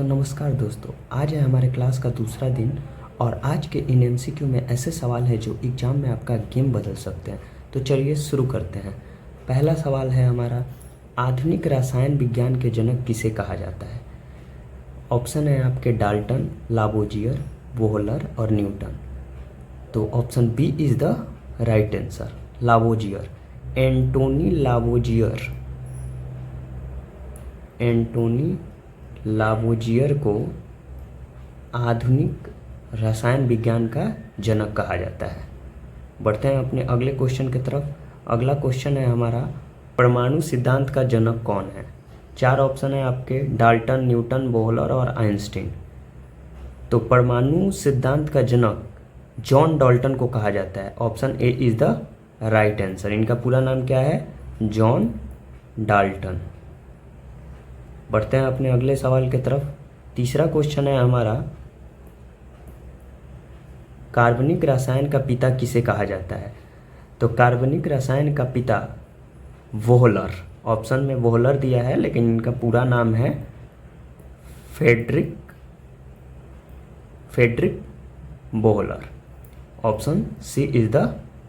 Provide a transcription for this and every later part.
तो नमस्कार दोस्तों, आज है हमारे क्लास का दूसरा दिन और आज के इन एमसीक्यू में ऐसे सवाल है जो एग्ज़ाम में आपका गेम बदल सकते हैं। तो चलिए शुरू करते हैं। पहला सवाल है हमारा, आधुनिक रसायन विज्ञान के जनक किसे कहा जाता है? ऑप्शन है आपके डाल्टन, लावोजियर, बोहलर और न्यूटन। तो option B is the right answer, Lavoisier, Antoine Lavoisier. Antoine Lavoisier को आधुनिक रसायन विज्ञान का जनक कहा जाता है। बढ़ते हैं अपने अगले क्वेश्चन की तरफ। अगला क्वेश्चन है हमारा, परमाणु सिद्धांत का जनक कौन है? चार ऑप्शन है आपके, डाल्टन, न्यूटन, बोहलर और आइंस्टीन। तो परमाणु सिद्धांत का जनक जॉन डाल्टन को कहा जाता है। Option A is the right answer. इनका पूरा नाम क्या है? John Dalton. बढ़ते हैं अपने अगले सवाल की तरफ। तीसरा क्वेश्चन है हमारा, कार्बनिक रसायन का पिता किसे कहा जाता है? तो कार्बनिक रसायन का पिता वोहलर। ऑप्शन में वोहलर दिया है लेकिन इनका पूरा नाम है Friedrich Wohler. Option C is the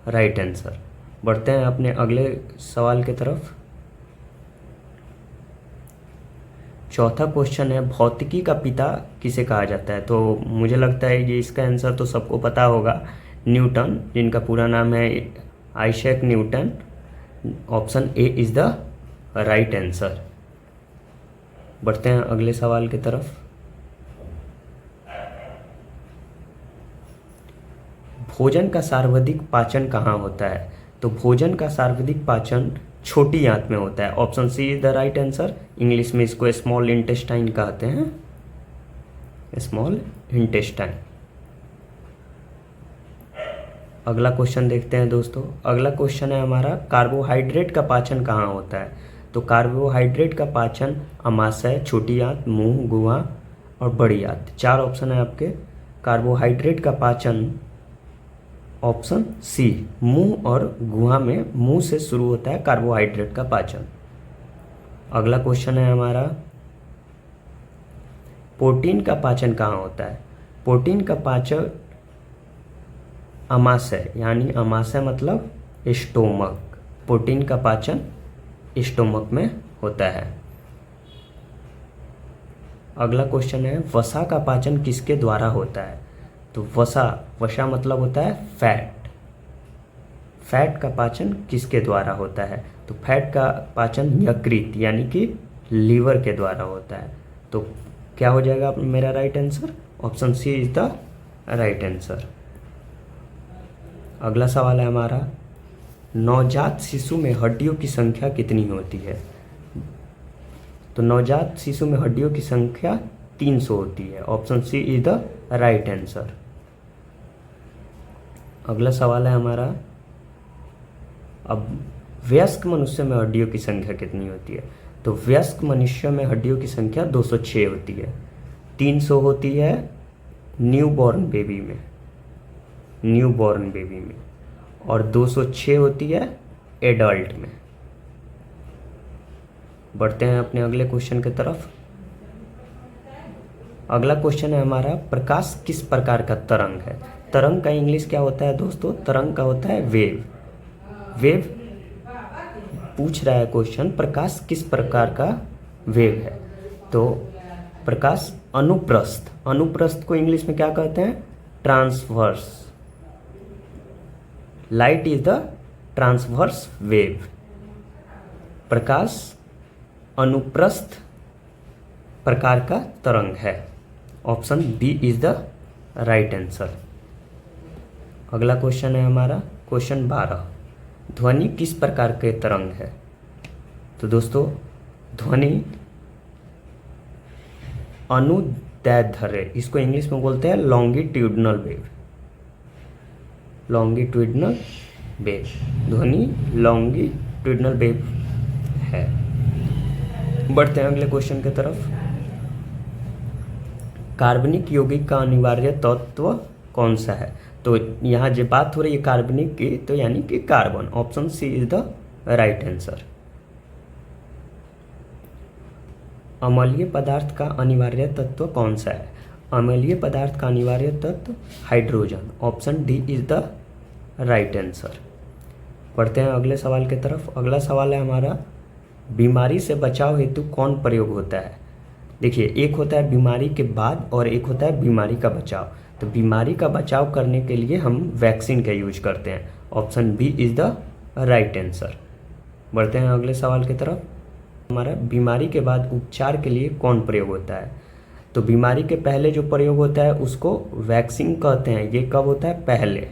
right answer. बढ़ते हैं अपने अगले सवाल की तरफ। चौथा क्वेश्चन है, भौतिकी का पिता किसे कहा जाता है? तो मुझे लगता है ये इसका आंसर तो सबको पता होगा, न्यूटन, जिनका पूरा नाम है Isaac Newton. Option A is the right answer. बढ़ते हैं अगले सवाल की तरफ। भोजन का सर्वाधिक पाचन कहाँ होता है? तो भोजन का सर्वाधिक पाचन छोटी आंत में होता है। Option C is the right answer. English में इसको स्मॉल इंटेस्टाइन कहते हैं, स्मॉल इंटेस्टाइन। अगला क्वेश्चन देखते हैं दोस्तों। अगला क्वेश्चन है हमारा, कार्बोहाइड्रेट का पाचन कहाँ होता है? तो कार्बोहाइड्रेट का पाचन अमाशय, छोटी आंत, मुंह, गुहा और बड़ी आंत। चार ऑप्शन है आपके। कार्बोहाइड्रेट का पाचन ऑप्शन सी, मुंह और गुहा में, मुंह से शुरू होता है कार्बोहाइड्रेट का पाचन। अगला क्वेश्चन है हमारा, प्रोटीन का पाचन कहाँ होता है? प्रोटीन का पाचन अमाशय, यानी अमाशय मतलब स्टोमक। प्रोटीन का पाचन स्टोमक में होता है। अगला क्वेश्चन है, वसा का पाचन किसके द्वारा होता है? तो वसा मतलब होता है फैट। फैट का पाचन किसके द्वारा होता है? तो फैट का पाचन यकृत यानी कि लीवर के द्वारा होता है। तो क्या हो जाएगा मेरा right answer? Option C is the right answer. अगला सवाल है हमारा, नवजात शिशु में हड्डियों की संख्या कितनी होती है? तो नवजात शिशु में हड्डियों की संख्या 300 होती है। Option C is the right answer. अगला सवाल है हमारा, अब वयस्क मनुष्य में हड्डियों की संख्या कितनी होती है? तो वयस्क मनुष्य में हड्डियों की संख्या 206 होती है। 300 होती है न्यूबॉर्न बेबी में, और 206 होती है एडल्ट में। बढ़ते हैं अपने अगले क्वेश्चन की तरफ। अगला क्वेश्चन है हमारा, प्रकाश किस प्रकार का तरंग है? तरंग का इंग्लिश क्या होता है दोस्तों? तरंग का होता है वेव। वेव पूछ रहा है क्वेश्चन, प्रकाश किस प्रकार का वेव है? तो प्रकाश अनुप्रस्थ को इंग्लिश में क्या कहते हैं? Transverse. Light is the transverse wave. प्रकाश अनुप्रस्थ प्रकार का तरंग है। Option B is the right answer. अगला क्वेश्चन है हमारा, क्वेश्चन 12, ध्वनि किस प्रकार के तरंग है? तो दोस्तों, ध्वनि अनुदैर्ध्य, इसको इंग्लिश में बोलते हैं लॉन्गिट्यूडनल वेव। ध्वनि लॉन्गिट्यूडनल वेव है। बढ़ते हैं अगले क्वेश्चन की तरफ। कार्बनिक यौगिक का अनिवार्य तत्व कौन सा है? तो यहाँ जो बात हो रही है कार्बनिक की, तो यानी कि carbon. Option C is the right answer. अम्लीय पदार्थ का अनिवार्य तत्व कौन सा है? अम्लीय पदार्थ का अनिवार्य तत्व hydrogen. Option D is the right answer. बढ़ते हैं अगले सवाल की तरफ। अगला सवाल है हमारा, बीमारी से बचाव हेतु कौन प्रयोग होता है? देखिए, एक होता है बीमारी के बाद और एक होता है बीमारी का बचाव। तो बीमारी का बचाव करने के लिए हम वैक्सीन का यूज करते हैं। Option B is the right answer. बढ़ते हैं अगले सवाल की तरफ। हमारा बीमारी के बाद उपचार के लिए कौन प्रयोग होता है? तो बीमारी के पहले जो प्रयोग होता है उसको वैक्सीन कहते हैं। ये कब होता है? पहले।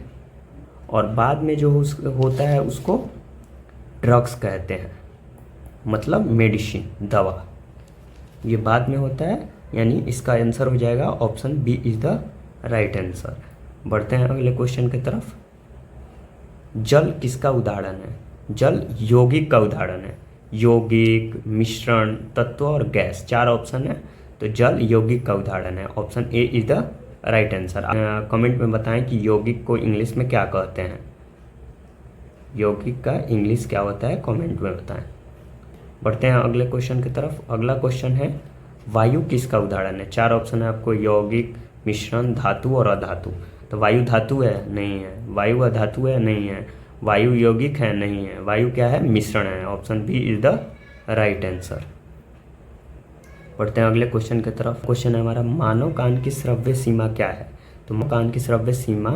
और बाद में जो होता है उसको ड्रग्स कहते हैं, मतलब मेडिसिन, दवा। ये बाद में होता है, यानी इसका आंसर हो जाएगा option B is the right answer. बढ़ते हैं अगले क्वेश्चन की तरफ। जल किसका उदाहरण है? जल यौगिक का उदाहरण है। यौगिक, मिश्रण, तत्व और गैस, 4 ऑप्शन है। तो जल यौगिक का उदाहरण है। Option A is the right answer. Comment में बताएं कि यौगिक को इंग्लिश में क्या कहते हैं। यौगिक का इंग्लिश क्या होता है, कमेंट में बताएं। बढ़ते हैं अगले क्वेश्चन की तरफ। अगला क्वेश्चन है, वायु किसका उदाहरण है? 4 ऑप्शन है आपको, यौगिक, मिश्रण, धातु और अधातु। तो वायु धातु है? नहीं है। वायु अधातु है? नहीं है। वायु यौगिक है? नहीं है। वायु क्या है? मिश्रण है। Option B is the right answer. बढ़ते हैं अगले क्वेश्चन की तरफ। क्वेश्चन है हमारा, मानव कान की श्रव्य सीमा क्या है? तो मानव कान की श्रव्य सीमा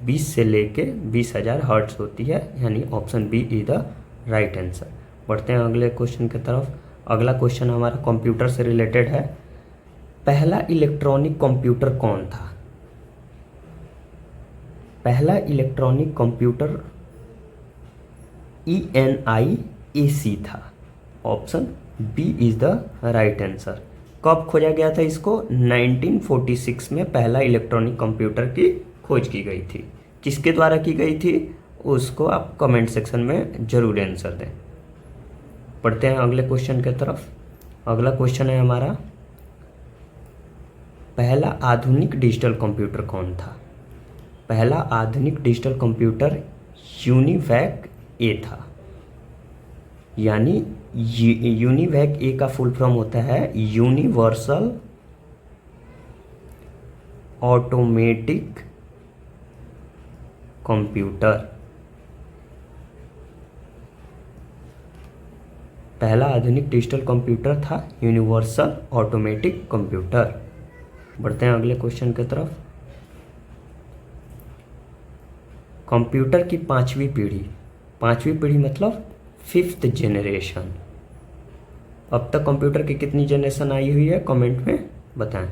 20 से लेके 20,000 हर्ट्ज होती है, यानी option B is the right answer. बढ़ते हैं अगले क्वेश्चन की तरफ। अगला क्वेश्चन हमारा कंप्यूटर से रिलेटेड है। पहला इलेक्ट्रॉनिक कंप्यूटर कौन था? पहला इलेक्ट्रॉनिक कंप्यूटर ENIAC था। Option B is the right answer. कब खोजा गया था इसको? 1946 में पहला इलेक्ट्रॉनिक कंप्यूटर की खोज की गई थी। किसके द्वारा की गई थी उसको आप कमेंट सेक्शन में जरूर आंसर दें। पढ़ते हैं अगले क्वेश्चन की तरफ। अगला क्वेश्चन है हमारा, पहला आधुनिक डिजिटल कंप्यूटर कौन था? पहला आधुनिक डिजिटल कंप्यूटर यूनिवैक ए था। यानी यूनिवैक ए का फुल फॉर्म होता है यूनिवर्सल ऑटोमेटिक कंप्यूटर। पहला आधुनिक डिजिटल कंप्यूटर था यूनिवर्सल ऑटोमेटिक कंप्यूटर। बढ़ते हैं अगले क्वेश्चन की तरफ। कंप्यूटर की पांचवी पीढ़ी मतलब 5th जनरेशन। अब तक कंप्यूटर की कितनी जनरेशन आई हुई है कमेंट में बताएं।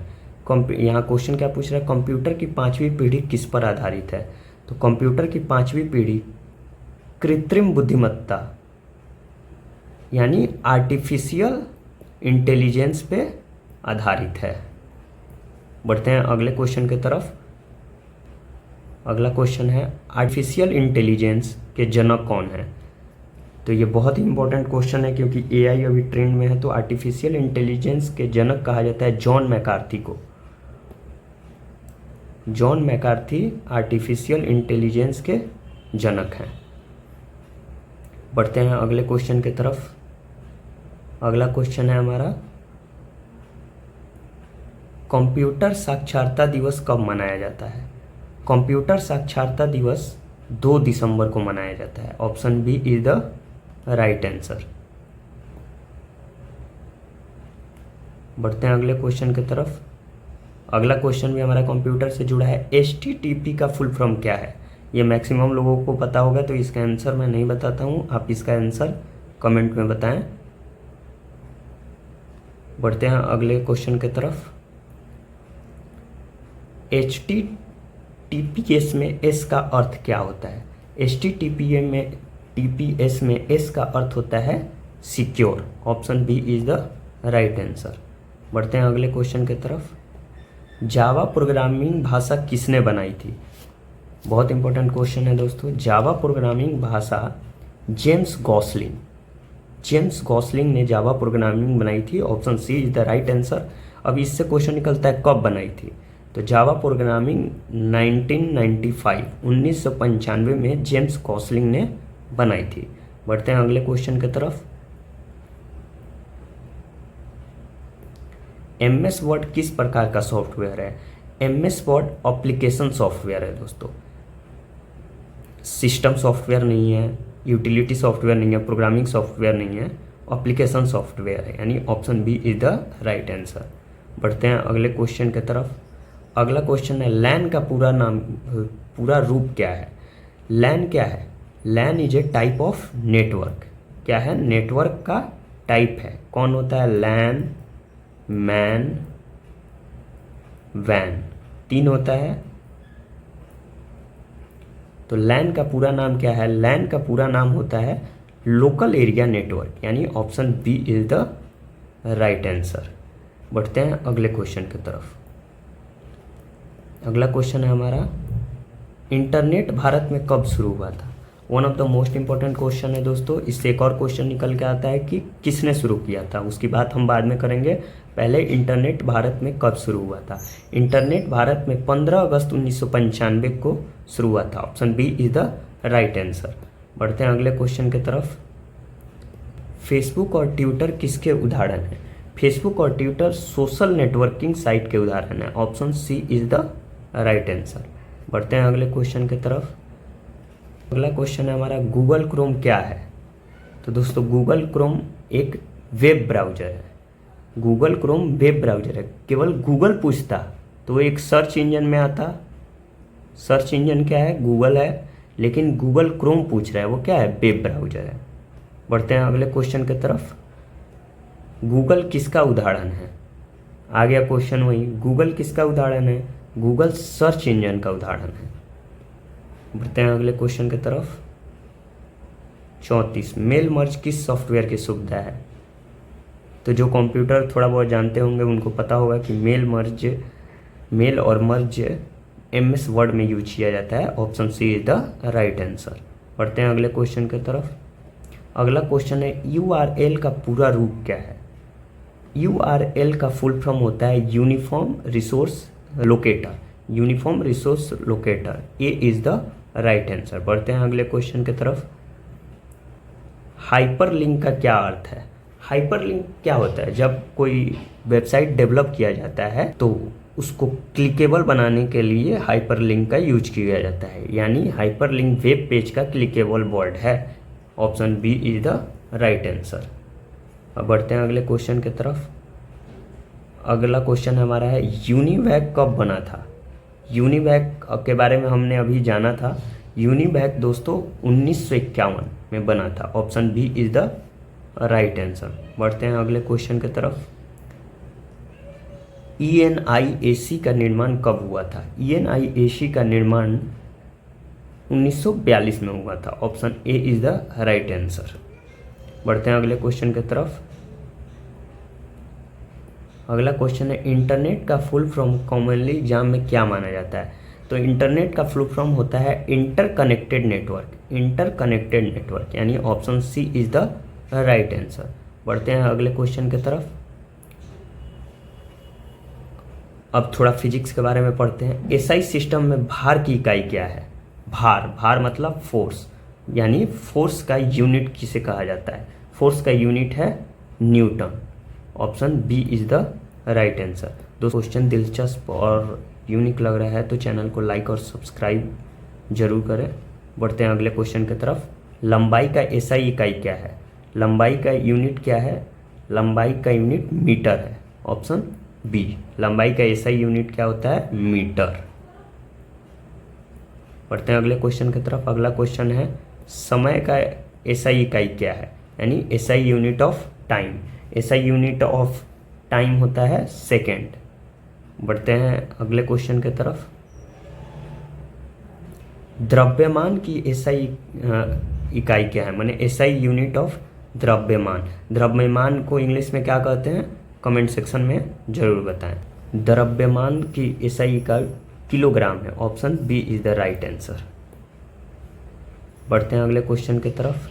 यहाँ क्वेश्चन क्या पूछ रहा है, कंप्यूटर की पांचवी पीढ़ी किस पर आधारित है? तो कंप्यूटर की पांचवी पीढ़ी कृत्रिम बुद्धिमत्ता यानी आर्टिफिशियल इंटेलिजेंस पे आधारित है। बढ़ते हैं अगले क्वेश्चन की तरफ। अगला क्वेश्चन है, आर्टिफिशियल इंटेलिजेंस के जनक कौन है? तो ये बहुत ही इंपॉर्टेंट क्वेश्चन है क्योंकि AI अभी ट्रेंड में है। तो आर्टिफिशियल इंटेलिजेंस के जनक कहा जाता है जॉन मैकार्थी को। जॉन मैकार्थी आर्टिफिशियल इंटेलिजेंस के जनक हैं। बढ़ते हैं अगले क्वेश्चन की तरफ। अगला क्वेश्चन है हमारा, कंप्यूटर साक्षरता दिवस कब मनाया जाता है? कंप्यूटर साक्षरता दिवस 2 दिसंबर को मनाया जाता है। Option B is the right answer. बढ़ते हैं अगले क्वेश्चन की तरफ। अगला क्वेश्चन भी हमारा कंप्यूटर से जुड़ा है। HTTP का फुल फॉर्म क्या है? ये मैक्सिमम लोगों को पता होगा, तो इसका आंसर मैं नहीं बताता हूँ, आप इसका आंसर कमेंट में बताएं। बढ़ते हैं अगले क्वेश्चन की तरफ। HTTPS में S का अर्थ क्या होता है? TPS में S का अर्थ होता है secure. Option B is the right answer. बढ़ते हैं अगले क्वेश्चन की तरफ। जावा प्रोग्रामिंग भाषा किसने बनाई थी? बहुत इंपॉर्टेंट क्वेश्चन है दोस्तों। जावा प्रोग्रामिंग भाषा जेम्स गॉसलिंग ने जावा प्रोग्रामिंग बनाई थी। Option C is the right answer. अब इससे क्वेश्चन निकलता है कब बनाई थी? तो जावा प्रोग्रामिंग 1995 में जेम्स गॉसलिंग ने बनाई थी। बढ़ते हैं अगले क्वेश्चन की तरफ। MS वर्ड किस प्रकार का सॉफ्टवेयर है? MS वर्ड एप्लीकेशन सॉफ्टवेयर है दोस्तों, सिस्टम सॉफ्टवेयर नहीं है, यूटिलिटी सॉफ्टवेयर नहीं है, प्रोग्रामिंग सॉफ्टवेयर नहीं है, एप्लीकेशन सॉफ्टवेयर है, यानी option B is the right answer. बढ़ते हैं अगले क्वेश्चन की तरफ। अगला क्वेश्चन है लैन का पूरा रूप क्या है? लैन क्या है? LAN is a type of network. क्या है? नेटवर्क का टाइप है। कौन होता है? लैन, मैन, वैन, 3 होता है। तो लैन का पूरा नाम क्या है? लैन का पूरा नाम होता है लोकल एरिया नेटवर्क, यानी option B is the right answer. बढ़ते हैं अगले क्वेश्चन की तरफ। अगला क्वेश्चन है हमारा, इंटरनेट भारत में कब शुरू हुआ था? One of the most important question है दोस्तों। इससे एक और क्वेश्चन निकल के आता है कि किसने शुरू किया था, उसकी बात हम बाद में करेंगे। पहले इंटरनेट भारत में कब शुरू हुआ था? इंटरनेट भारत में 15 अगस्त 1995 को शुरू हुआ था। Option B is the right answer. बढ़ते हैं अगले क्वेश्चन की तरफ। फेसबुक और ट्विटर किसके उदाहरण हैं? फेसबुक और ट्विटर सोशल नेटवर्किंग साइट के उदाहरण हैं। Option C is the right answer. बढ़ते हैं अगले क्वेश्चन की तरफ। अगला क्वेश्चन है हमारा, गूगल क्रोम क्या है? तो दोस्तों गूगल क्रोम एक वेब ब्राउज़र है। गूगल क्रोम वेब ब्राउज़र है। केवल गूगल पूछता तो वो एक सर्च इंजन में आता। सर्च इंजन क्या है? गूगल है, लेकिन गूगल क्रोम पूछ रहा है, वो क्या है? वेब ब्राउज़र है। बढ़ते हैं अगले क्वेश्चन की तरफ। गूगल किसका उदाहरण है? आ गया क्वेश्चन वही, गूगल किसका उदाहरण है? गूगल सर्च इंजन का उदाहरण है। बढ़ते हैं अगले क्वेश्चन की तरफ। 34, मेल मर्ज किस सॉफ्टवेयर की सुविधा है? तो जो कंप्यूटर थोड़ा बहुत जानते होंगे उनको पता होगा कि मेल और मर्ज MS वर्ड में यूज किया जाता है। Option C is the right answer. बढ़ते हैं अगले क्वेश्चन की तरफ। अगला क्वेश्चन है, URL का पूरा रूप क्या है? URL का फुल फॉर्म होता है uniform resource locator. Uniform resource locator, A is the right answer. बढ़ते हैं अगले क्वेश्चन की तरफ। हाइपरलिंक का क्या अर्थ है? हाइपरलिंक क्या होता है? जब कोई वेबसाइट डेवलप किया जाता है तो उसको क्लिकेबल बनाने के लिए हाइपरलिंक का यूज किया जाता है, यानी हाइपरलिंक वेब पेज का क्लिकेबल वर्ड है। Option B is the right answer. अब बढ़ते हैं अगले क्वेश्चन की तरफ। अगला क्वेश्चन हमारा है, यूनिवैक कब बना था? यूनिवैक के बारे में हमने अभी जाना था। यूनिवैक दोस्तों 1951 में बना था। Option B is the right answer. बढ़ते हैं अगले क्वेश्चन की तरफ। ENIAC का निर्माण कब हुआ था? ENIAC का निर्माण 1942 में हुआ था। Option A is the right answer. बढ़ते हैं अगले क्वेश्चन की तरफ। अगला क्वेश्चन है, इंटरनेट का फुल फॉर्म कॉमनली एग्जाम में क्या माना जाता है? तो इंटरनेट का फुल फॉर्म होता है इंटरकनेक्टेड नेटवर्क। इंटरकनेक्टेड नेटवर्क, यानी option C is the right answer. बढ़ते हैं अगले क्वेश्चन की तरफ। अब थोड़ा फिजिक्स के बारे में पढ़ते हैं। SI सिस्टम में भार की इकाई क्या है? भार मतलब फोर्स, यानी फोर्स का यूनिट किसे कहा जाता है? फोर्स का यूनिट है newton. Option B is the right answer. दोस्तों क्वेश्चन दिलचस्प और यूनिक लग रहा है तो चैनल को लाइक और सब्सक्राइब जरूर करें। बढ़ते हैं अगले क्वेश्चन की तरफ। लंबाई का SI इकाई क्या है? लंबाई का यूनिट क्या है? लंबाई का यूनिट मीटर है। Option B. लंबाई का SI यूनिट क्या होता है? मीटर। बढ़ते हैं अगले क्वेश्चन की तरफ। अगला क्वेश्चन है, समय का SI इकाई क्या है? यानी SI unit of time. SI unit of time होता है सेकेंड। बढ़ते हैं अगले क्वेश्चन की तरफ। द्रव्यमान की SI इकाई क्या है? माने SI यूनिट ऑफ द्रव्यमान। द्रव्यमान को इंग्लिश में क्या कहते हैं? कमेंट सेक्शन में जरूर बताएं। द्रव्यमान की SI इकाई किलोग्राम है। Option B is the right answer. बढ़ते हैं अगले क्वेश्चन की तरफ।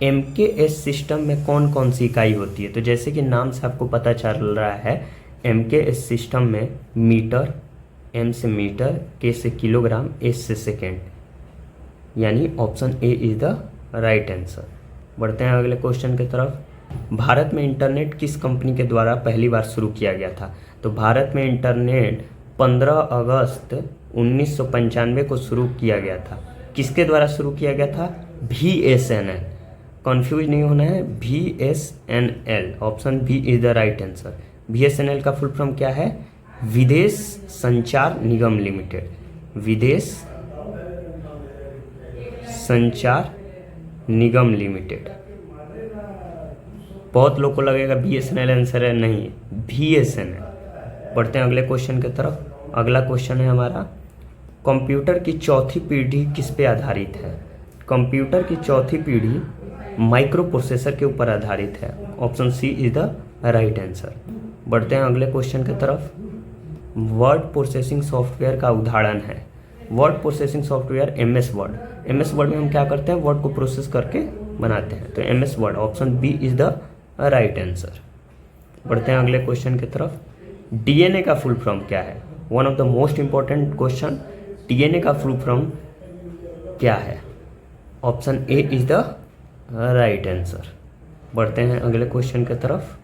MKS सिस्टम में कौन कौन सी इकाई होती है? तो जैसे कि नाम से आपको पता चल रहा है, MKS सिस्टम में मीटर, M से मीटर, K से किलोग्राम, S से सेकेंड, यानी option A is the right answer. बढ़ते हैं अगले क्वेश्चन की तरफ। भारत में इंटरनेट किस कंपनी के द्वारा पहली बार शुरू किया गया था? तो भारत में इंटरनेट 15 अगस्त 1995 को शुरू किया गया था। किसके द्वारा शुरू किया गया था? BSNL। कन्फ्यूज नहीं होना है, BSNL। Option B is the right answer. BSNL का फुल फॉर्म क्या है? विदेश संचार निगम लिमिटेड। विदेश संचार निगम लिमिटेड। बहुत लोग को लगेगा BSNL आंसर है, नहीं, BSNL। बढ़ते हैं अगले क्वेश्चन की तरफ। अगला क्वेश्चन है हमारा, कंप्यूटर की चौथी पीढ़ी किस पे आधारित है? कंप्यूटर की चौथी पीढ़ी माइक्रो प्रोसेसर के ऊपर आधारित है। Option C is the right answer. बढ़ते हैं अगले क्वेश्चन की तरफ। वर्ड प्रोसेसिंग सॉफ्टवेयर का उदाहरण है। Word processing software MS word. MS word में हम क्या करते हैं? वर्ड को प्रोसेस करके बनाते हैं, तो MS word. Option B is the right answer. बढ़ते हैं अगले क्वेश्चन की तरफ। DNA का फुल फॉर्म क्या है? One of the most important question. DNA का फुल फॉर्म क्या है? Option A is the right answer. बढ़ते हैं अगले क्वेश्चन की तरफ।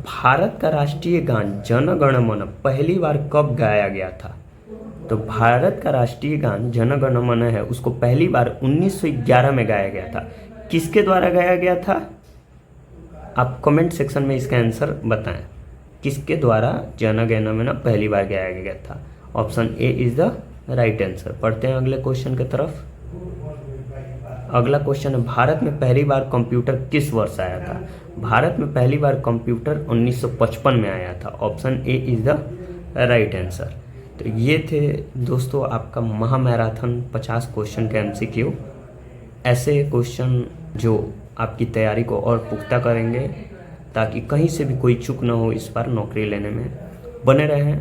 भारत का राष्ट्रीय गान जन गण मन पहली बार कब गाया गया था? तो भारत का राष्ट्रीय गान जन गण मन है, उसको पहली बार 1911 में गाया गया था। किसके द्वारा गाया गया था? आप कमेंट सेक्शन में इसका आंसर बताएं। किसके द्वारा जन गण मन पहली बार गाया गया था? Option A is the right answer. पढ़ते हैं अगले क्वेश्चन की तरफ। अगला क्वेश्चन है, भारत में पहली बार कंप्यूटर किस वर्ष आया था? भारत में पहली बार कंप्यूटर 1955 में आया था। Option A is the right answer. तो ये थे दोस्तों आपका महा मैराथन 50 क्वेश्चन का MCQ। ऐसे क्वेश्चन जो आपकी तैयारी को और पुख्ता करेंगे, ताकि कहीं से भी कोई चूक ना हो इस बार नौकरी लेने में। बने रहें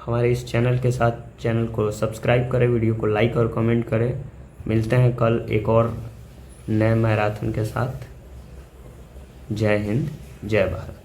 हमारे इस चैनल के साथ। चैनल को सब्सक्राइब करें, वीडियो को लाइक और कमेंट करें। मिलते हैं कल एक और नए मैराथन के साथ। जय हिंद, जय भारत।